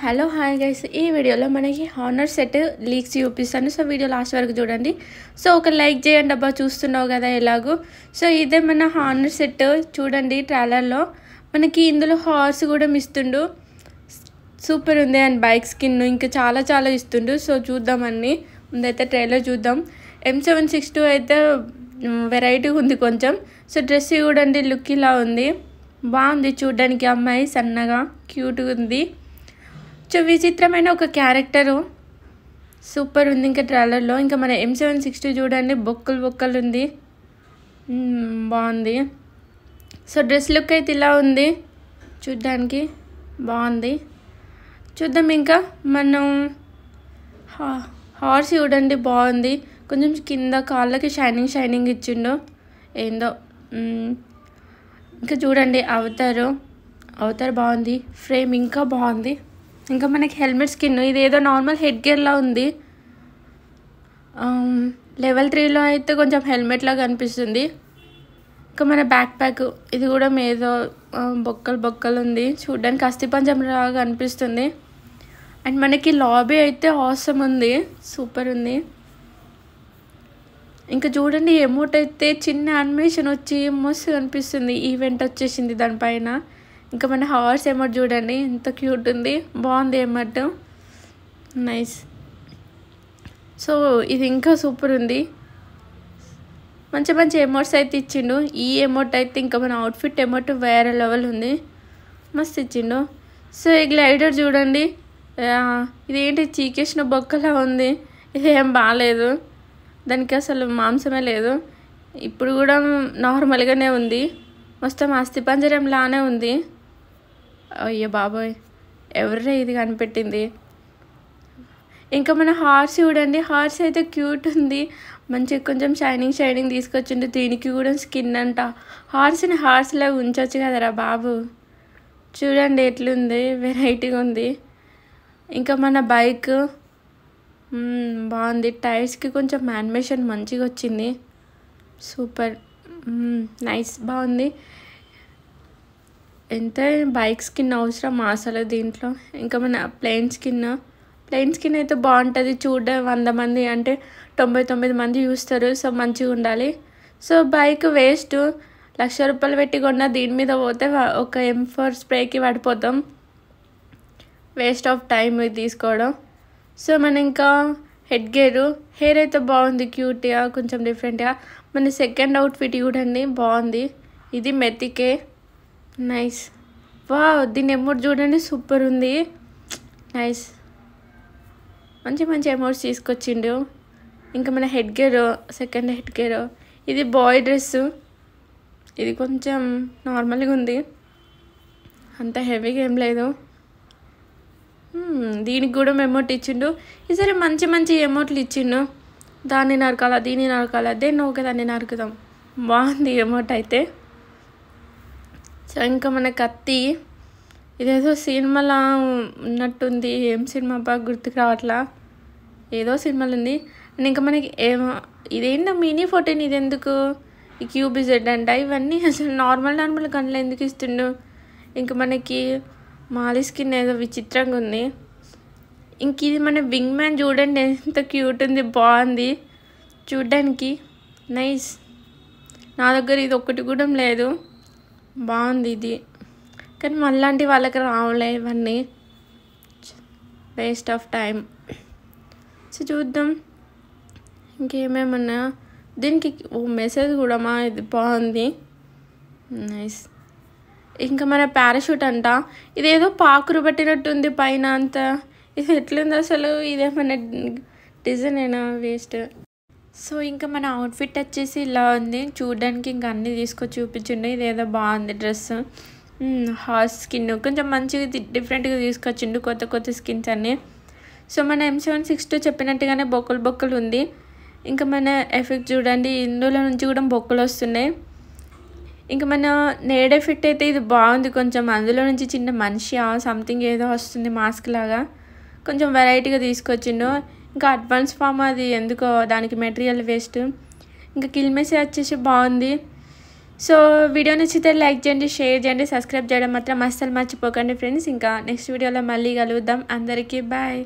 Hello hi guys, ఈ వీడియోలో మనకి హానర్ సెట్ లీక్స్ చూపిస్తాను. సో వీడియో లాస్ట్ వరకు చూడండి. సో ఒక లైక్ చేయండి అబ్బా, చూస్తున్నావు కదా ఎలాగో. సో ఇదే మన హానర్ సెట్ చూడండి. ట్రైలర్లో మనకి ఇందులో హార్స్ కూడా ఇస్తుండు, సూపర్ ఉంది. అండ్ బైక్ స్కిన్ ఇంకా చాలా చాలా ఇస్తుండు. సో చూద్దామని ముందైతే ట్రైలర్ చూద్దాం. M762 అయితే వెరైటీ ఉంది కొంచెం. సో డ్రెస్ చూడండి, లుక్ ఇలా ఉంది, బాగుంది చూడడానికి. అమ్మాయి సన్నగా క్యూట్గా ఉంది. సో విచిత్రమైన ఒక క్యారెక్టరు, సూపర్ ఉంది. ఇంకా ట్రైలర్లో ఇంకా మన M762 చూడండి, బొక్కలు ఉంది, బాగుంది. సో డ్రెస్ లుక్ అయితే ఇలా ఉంది, చూడ్డానికి బాగుంది. చూద్దాం. ఇంకా మనం హార్స్ చూడండి, బాగుంది. కొంచెం కింద కాళ్ళకి షైనింగ్ ఇచ్చిండు ఏందో. ఇంకా చూడండి అవతార్ బాగుంది, ఫ్రేమ్ ఇంకా బాగుంది. ఇంకా మనకి హెల్మెట్ స్కిన్ ఇదేదో నార్మల్ హెడ్ గేర్లా ఉంది. లెవెల్ 3లో అయితే కొంచెం హెల్మెట్ లాగా అనిపిస్తుంది. ఇంకా మన బ్యాక్ ప్యాక్ ఇది కూడా ఏదో బొక్కలు ఉంది, చూడడానికి అస్థిపంజరం లాగా అనిపిస్తుంది. అండ్ మనకి లాబీ అయితే ఆసమ్ ఉంది, సూపర్ ఉంది. ఇంకా చూడండి, ఎమోట్ అయితే చిన్న యానిమేషన్ వచ్చి మస్తు అనిపిస్తుంది. ఈవెంట్ వచ్చేసింది దానిపైన. ఇంకా మన హార్స్ ఎమోట్ చూడండి, ఎంత క్యూట్ ఉంది, బాగుంది ఎమోట్, నైస్. సో ఇది ఇంకా సూపర్ ఉంది. మంచి ఎమోట్స్ అయితే ఇచ్చిండు. ఈ ఎమోట్ అయితే ఇంకా మన అవుట్ఫిట్ ఎమోట్ వేరే లెవెల్ ఉంది, మస్తు ఇచ్చిండు. సో ఈ గ్లైడర్ చూడండి, ఇదేంటి చీకేసిన బొక్కలా ఉంది, ఇది ఏం బాగాలేదు, దానికి అసలు మాంసమే లేదు. ఇప్పుడు కూడా నార్మల్గానే ఉంది, మొత్తం అస్థిపంజరం లానే ఉంది. అయ్యో బాబోయ్, ఎవరే ఇది కనిపెట్టింది. ఇంకా మన హార్స్ చూడండి, హార్స్ అయితే క్యూట్ ఉంది, మంచిగా కొంచెం షైనింగ్ తీసుకొచ్చిండు. దీనికి కూడా స్కిన్ అంట. హార్స్లా ఉంచవచ్చు కదరా బాబు. చూడండి ఎట్లుంది, వెరైటీగా ఉంది. ఇంకా మన బైక్ బాగుంది, టైర్స్కి కొంచెం యానిమేషన్ మంచిగా వచ్చింది, సూపర్, నైస్, బాగుంది. ఎంత బైక్ స్కిన్ అవసరం అసలు దీంట్లో. ఇంకా మన ప్లెయిన్ స్కిన్ అయితే బాగుంటుంది. 100 మంది అంటే 99 మంది చూస్తారు. సో మంచిగా ఉండాలి. సో బైక్ వేస్ట్, 1,00,000 రూపాయలు పెట్టి కొన్నా దీని మీద పోతే ఒక M4 స్ప్రేకి పడిపోతాం, వేస్ట్ ఆఫ్ టైం ఇది తీసుకోవడం. సో మన ఇంకా హెయిర్ అయితే బాగుంది, క్యూట్గా, కొంచెం డిఫరెంట్గా. మన సెకండ్ అవుట్ఫిట్ చూడండి, బాగుంది. ఇది మెతికే, నైస్. దీని ఎమోట్ చూడండి, సూపర్ ఉంది, నైస్. మంచి ఎమోట్స్ తీసుకొచ్చిండు. ఇంకా మన సెకండ్ హెడ్ గేర్ ఇది బాయ్ డ్రెస్, ఇది కొంచెం నార్మల్గా ఉంది, అంత హెవీగా ఏం లేదు. దీనికి కూడా ఎమోట్ ఇచ్చిండు. ఈసారి మంచి ఎమోట్లు ఇచ్చిండు. దాన్ని నరకాలా, దీన్ని నరకాలా, దేన్ని ఒక దాన్ని నరుకుదాం, బాగుంది ఎమోట్ అయితే. సో ఇంకా మన కత్తి ఇదేదో సినిమాలా ఉన్నట్టుంది, ఏం సినిమా బాగా గుర్తుకు రావట్లా, ఏదో సినిమాలు ఉంది. అండ్ ఇంకా మనకి ఇదేంటో మినీ 14, ఇది ఎందుకు, ఈ QBZ అంట, ఇవన్నీ అసలు నార్మల్ గన్లు ఎందుకు ఇస్తుండు. ఇంకా మనకి మాలి స్కిన్ ఏదో విచిత్రంగా ఉంది. ఇంక ఇది మన వింగ్ మ్యాన్ చూడండి, ఎంత క్యూట్ ఉంది, బాగుంది చూడ్డానికి, నైస్. నా దగ్గర ఇది ఒక్కటి కూడా లేదు, బాగుంది ఇది. కానీ మళ్ళాంటి వాళ్ళకి రావులే ఇవన్నీ, వేస్ట్ ఆఫ్ టైం. సో చూద్దాం ఇంకేమేమన్నా. దీనికి మెసేజ్ కూడా ఇది బాగుంది, నైస్. ఇంకా మన పారాషూట్ అంట, ఇదేదో పాకురు పట్టినట్టుంది పైన అంతా, ఇది ఎట్లుంది అసలు, ఇదేమన్నా డిజైన్ అయినా వేస్ట్. సో ఇంకా మన అవుట్ఫిట్ వచ్చేసి ఇలా ఉంది చూడడానికి. ఇంకా అన్నీ తీసుకొచ్చి చూపించిండు. ఇదేదో బాగుంది డ్రెస్, హార్స్ స్కిన్ కొంచెం మంచిగా డిఫరెంట్గా తీసుకొచ్చిండు, కొత్త స్కిన్స్ అన్నీ. సో మన M762 చెప్పినట్టుగానే బొక్కలు ఉంది. ఇంకా మన ఎఫెక్ట్ చూడండి, ఇందులో నుంచి కూడా బొక్కలు వస్తున్నాయి. ఇంకా మన నేడ్ ఎఫెక్ట్ అయితే ఇది బాగుంది, కొంచెం అందులో నుంచి చిన్న మనిషి సంథింగ్ ఏదో వస్తుంది, మాస్క్ లాగా, కొంచెం వెరైటీగా తీసుకొచ్చిండు. ఇంకా అడ్వాన్స్ ఫామ్ అది ఎందుకో, దానికి మెటీరియల్ వేస్ట్. ఇంకా కిల్ మెసేజ్ వచ్చేసి బాగుంది. సో వీడియో నచ్చితే లైక్ చేయండి, షేర్ చేయండి, సబ్స్క్రైబ్ చేయడం మాత్రం అస్సలు మర్చిపోకండి ఫ్రెండ్స్. ఇంకా నెక్స్ట్ వీడియోలో మళ్ళీ కలుద్దాం. అందరికీ బాయ్.